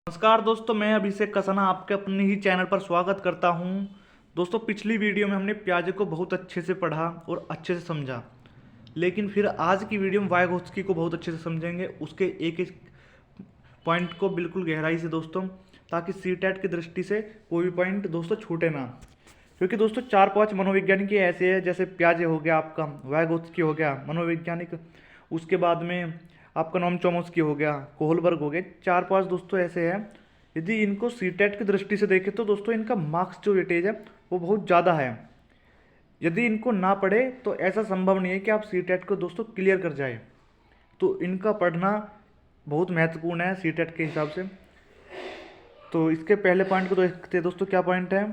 नमस्कार दोस्तों, मैं अभिषेक कसाना आपके अपने ही चैनल पर स्वागत करता हूं। दोस्तों, पिछली वीडियो में हमने प्याजे को बहुत अच्छे से पढ़ा और अच्छे से समझा, लेकिन फिर आज की वीडियो में वाइगोत्स्की को बहुत अच्छे से समझेंगे, उसके एक एक पॉइंट को बिल्कुल गहराई से दोस्तों, ताकि सीटेट की दृष्टि से कोई भी पॉइंट दोस्तों छूटे ना। क्योंकि दोस्तों 4-5 मनोवैज्ञानिक ऐसे हैं, जैसे प्याजे हो गया, आपका वाइगोत्स्की हो गया मनोवैज्ञानिक, उसके बाद में आपका नोम चोमस्की हो गया, कोहलबर्ग हो गए, 4-5 दोस्तों ऐसे हैं। यदि इनको सीटेट की दृष्टि से देखें तो दोस्तों इनका मार्क्स जो वेटेज है वो बहुत ज़्यादा है। यदि इनको ना पढ़े तो ऐसा संभव नहीं है कि आप सीटेट को दोस्तों क्लियर कर जाए। तो इनका पढ़ना बहुत महत्वपूर्ण है सीटेट के हिसाब से। तो इसके पहले पॉइंट को देखते हैं दोस्तों, क्या पॉइंट है।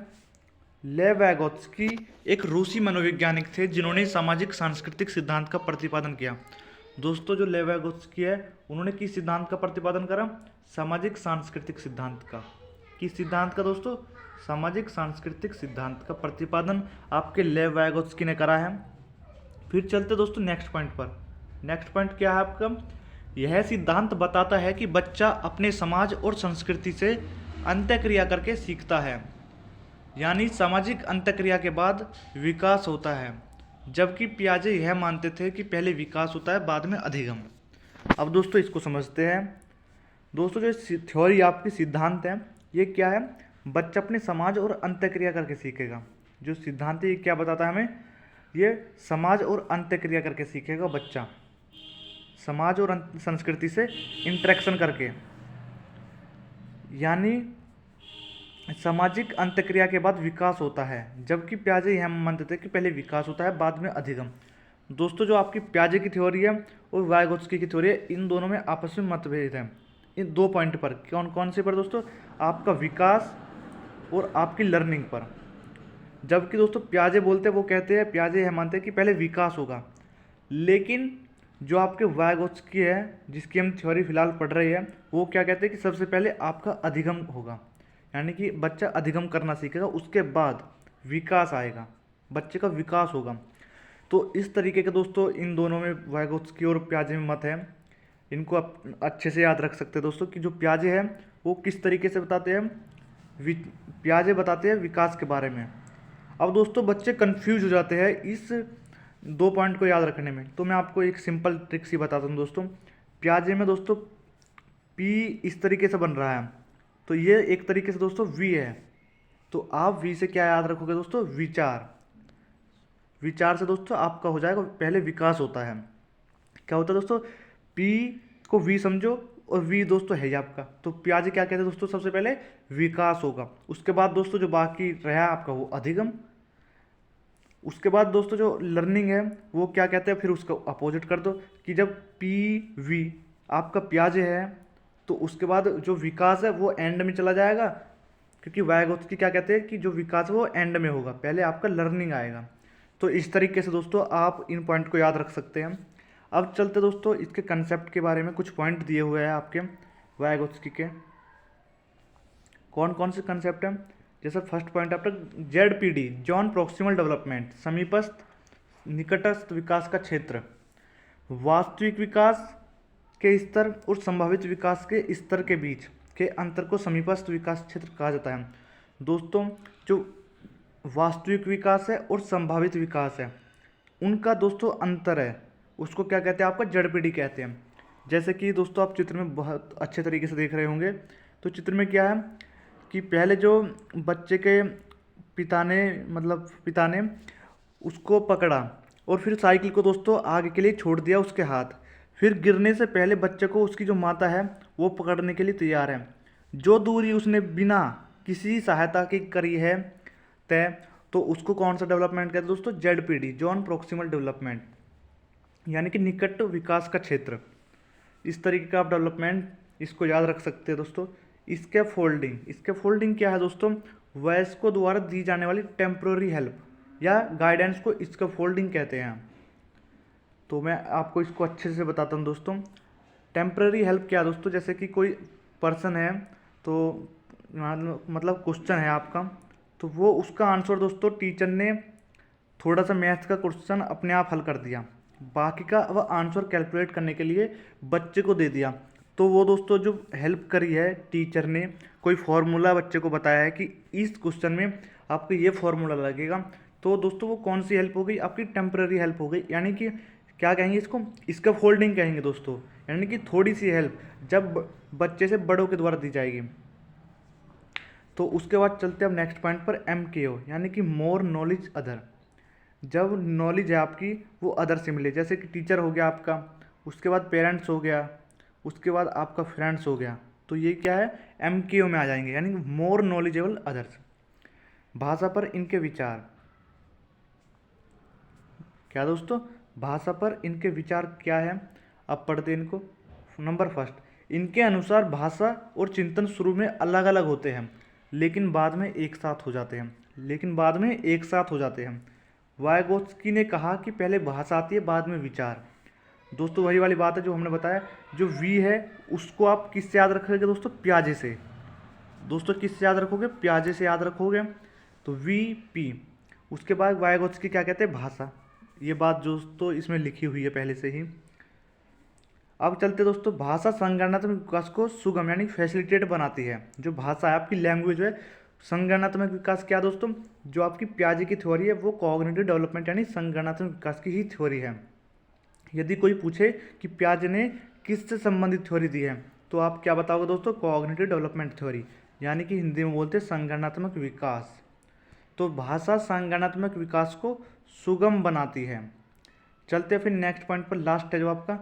लेव वैगोत्स्की एक रूसी मनोवैज्ञानिक थे जिन्होंने सामाजिक सांस्कृतिक सिद्धांत का प्रतिपादन किया। दोस्तों, जो लेव वैगोत्स्की है उन्होंने किस सिद्धांत का प्रतिपादन करा? सामाजिक सांस्कृतिक सिद्धांत का। किस सिद्धांत का दोस्तों? सामाजिक सांस्कृतिक सिद्धांत का प्रतिपादन आपके लेव वैगोत्स्की ने करा है। फिर चलते दोस्तों नेक्स्ट पॉइंट पर। नेक्स्ट पॉइंट क्या है आपका? यह सिद्धांत बताता है कि बच्चा अपने समाज और संस्कृति से अंत्यक्रिया करके सीखता है, यानी सामाजिक अंत्यक्रिया के बाद विकास होता है, जबकि पियाजे यह मानते थे कि पहले विकास होता है बाद में अधिगम। अब दोस्तों इसको समझते हैं। दोस्तों, जो थ्योरी आपकी सिद्धांत है ये क्या है? बच्चा अपने समाज और अंत्यक्रिया करके सीखेगा। जो सिद्धांत है ये क्या बताता है हमें? ये समाज और अंत्यक्रिया करके सीखेगा बच्चा, समाज और संस्कृति से इंटरेक्शन करके, यानी सामाजिक अंत्यक्रिया के बाद विकास होता है, जबकि पियाजे यह मानते थे कि पहले विकास होता है बाद में अधिगम। दोस्तों, जो आपकी पियाजे की थ्योरी है और वाइगोत्स्की की थ्योरी है, इन दोनों में आपस में मतभेद है इन दो पॉइंट पर। कौन कौन से पर दोस्तों? आपका विकास और आपकी लर्निंग पर। जबकि दोस्तों पियाजे बोलते हैं, वो कहते हैं, पियाजे यह मानते हैं कि पहले विकास होगा, लेकिन जो आपके वाइगोत्स्की है जिसकी हम थ्योरी फिलहाल पढ़ रहे हैं, वो क्या कहते हैं कि सबसे पहले आपका अधिगम होगा, यानी कि बच्चा अधिगम करना सीखेगा, उसके बाद विकास आएगा, बच्चे का विकास होगा। तो इस तरीके के दोस्तों इन दोनों में वाइगोत्स्की और पियाजे में मत है। इनको आप अच्छे से याद रख सकते हैं दोस्तों कि जो पियाजे हैं वो किस तरीके से बताते हैं, पियाजे बताते हैं विकास के बारे में। अब दोस्तों बच्चे कंफ्यूज हो जाते हैं इस दो पॉइंट को याद रखने में, तो मैं आपको एक सिंपल ट्रिक सी बताता हूँ दोस्तों। पियाजे में दोस्तों पी इस तरीके से बन रहा है, तो ये एक तरीके से दोस्तों वी है, तो आप वी से क्या याद रखोगे दोस्तों? विचार। विचार से दोस्तों आपका हो जाएगा पहले विकास होता है। क्या होता है दोस्तों? पी को वी समझो, और वी दोस्तों है ही आपका, तो पियाजे क्या कहते हैं दोस्तों? सबसे पहले विकास होगा, उसके बाद दोस्तों जो बाकी रहा आपका वो अधिगम। उसके बाद दोस्तों जो लर्निंग है वो क्या कहते हैं? फिर उसका अपोजिट कर दो कि जब पी वी आपका पियाजे है तो उसके बाद जो विकास है वो एंड में चला जाएगा, क्योंकि वाइगोत्स्की क्या कहते हैं कि जो विकास है वो एंड में होगा, पहले आपका लर्निंग आएगा। तो इस तरीके से दोस्तों आप इन पॉइंट को याद रख सकते हैं। अब चलते दोस्तों इसके कंसेप्ट के बारे में, कुछ पॉइंट दिए हुए हैं आपके वाइगोत्स्की के। कौन कौन से कंसेप्ट हैं? जैसे फर्स्ट पॉइंट आपका जेडपीडी, जॉन प्रोक्सिमल डेवलपमेंट, समीपस्थ निकटस्थ विकास का क्षेत्र। वास्तविक विकास के स्तर और संभावित विकास के स्तर के बीच के अंतर को समीपस्थ विकास क्षेत्र कहा जाता है। दोस्तों, जो वास्तविक विकास है और संभावित विकास है उनका दोस्तों अंतर है, उसको क्या कहते हैं? आपका जेडपीडी कहते हैं। जैसे कि दोस्तों आप चित्र में बहुत अच्छे तरीके से देख रहे होंगे, तो चित्र में क्या है कि पहले जो बच्चे के पिता ने उसको पकड़ा और फिर साइकिल को दोस्तों आगे के लिए छोड़ दिया उसके हाथ, फिर गिरने से पहले बच्चे को उसकी जो माता है वो पकड़ने के लिए तैयार है। जो दूरी उसने बिना किसी सहायता की करी है तय, तो उसको कौन सा डेवलपमेंट कहते हैं दोस्तों? जेडपीडी, जॉन प्रोक्सिमल डेवलपमेंट, यानी कि निकट विकास का क्षेत्र। इस तरीके का आप डेवलपमेंट इसको याद रख सकते हैं दोस्तों। स्कैफोल्डिंग क्या है दोस्तों? वयस्कों द्वारा दी जाने वाली टेम्प्रोरी हेल्प या गाइडेंस को स्कैफोल्डिंग कहते हैं। तो मैं आपको इसको अच्छे से बताता हूँ दोस्तों। टेम्प्रेरी हेल्प क्या है दोस्तों? जैसे कि कोई पर्सन है, तो मतलब क्वेश्चन है आपका, तो वो उसका आंसर दोस्तों टीचर ने थोड़ा सा मैथ का क्वेश्चन अपने आप हल कर दिया, बाकी का वह आंसर कैलकुलेट करने के लिए बच्चे को दे दिया, तो वो दोस्तों जो हेल्प करी है टीचर ने, कोई फॉर्मूला बच्चे को बताया है कि इस क्वेश्चन में आपको ये फॉर्मूला लगेगा, तो दोस्तों वो कौन सी हेल्प हो गई, आपकी टेम्पररी हेल्प हो गई। यानी कि क्या कहेंगे इसको, इसका फोल्डिंग कहेंगे दोस्तों, यानी कि थोड़ी सी हेल्प जब बच्चे से बड़ों के द्वारा दी जाएगी। तो उसके बाद चलते हैं अब नेक्स्ट पॉइंट पर, MKO यानी कि मोर नॉलेज अदर। जब नॉलेज है आपकी वो अदर से मिले, जैसे कि टीचर हो गया आपका, उसके बाद पेरेंट्स हो गया, उसके बाद आपका फ्रेंड्स हो गया, तो ये क्या है, MKO में आ जाएंगे, यानी मोर नॉलेजेबल अदर्स। भाषा पर इनके विचार, क्या दोस्तों, भाषा पर इनके विचार क्या है, अब पढ़ते हैं इनको। नंबर फर्स्ट, इनके अनुसार भाषा और चिंतन शुरू में अलग अलग होते हैं लेकिन बाद में एक साथ हो जाते हैं, लेकिन बाद में एक साथ हो जाते हैं। वाइगोत्स्की ने कहा कि पहले भाषा आती है बाद में विचार। दोस्तों वही वाली बात है जो हमने बताया, जो वी है उसको आप किससे याद रखोगे दोस्तों, प्याजे से। दोस्तों किससे याद रखोगे, प्याजे से याद रखोगे, तो VP। उसके बाद वाइगोत्स्की क्या कहते हैं, भाषा। ये बात दोस्तों इसमें लिखी हुई है पहले से ही। अब चलते दोस्तों, भाषा संज्ञानात्मक विकास को सुगम यानी फैसिलिटेट बनाती है। जो भाषा है आपकी लैंग्वेज है, संज्ञानात्मक विकास क्या दोस्तों, जो आपकी प्याजे की थ्योरी है वो कॉग्निटिव डेवलपमेंट यानी संज्ञानात्मक विकास की ही थ्योरी है। यदि कोई पूछे कि प्याजे ने किससे संबंधित थ्योरी दी है, तो आप क्या बताओगे दोस्तों, कॉग्निटिव डेवलपमेंट थ्योरी, यानी कि हिंदी में बोलते हैं संज्ञानात्मक विकास। तो भाषा संज्ञानात्मक विकास को सुगम बनाती है। चलते हैं फिर नेक्स्ट पॉइंट पर, लास्ट है जो आपका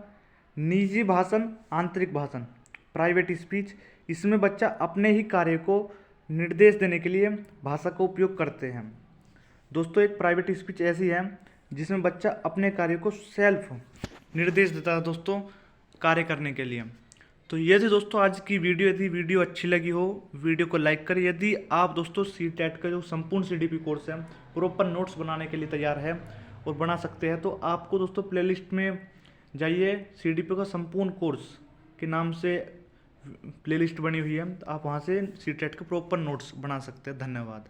निजी भाषण, आंतरिक भाषण, प्राइवेट स्पीच। इसमें बच्चा अपने ही कार्य को निर्देश देने के लिए भाषा का उपयोग करते हैं। दोस्तों एक प्राइवेट स्पीच ऐसी है जिसमें बच्चा अपने कार्य को सेल्फ निर्देश देता है दोस्तों कार्य करने के लिए। तो ये थी दोस्तों आज की वीडियो। यदि वीडियो अच्छी लगी हो वीडियो को लाइक करें। यदि आप दोस्तों CTET का जो संपूर्ण CDP कोर्स है प्रॉपर नोट्स बनाने के लिए तैयार है और बना सकते हैं, तो आपको दोस्तों प्लेलिस्ट में जाइए, CDP का संपूर्ण कोर्स के नाम से प्लेलिस्ट बनी हुई है, आप वहाँ से CTET के प्रॉपर नोट्स बना सकते हैं। धन्यवाद।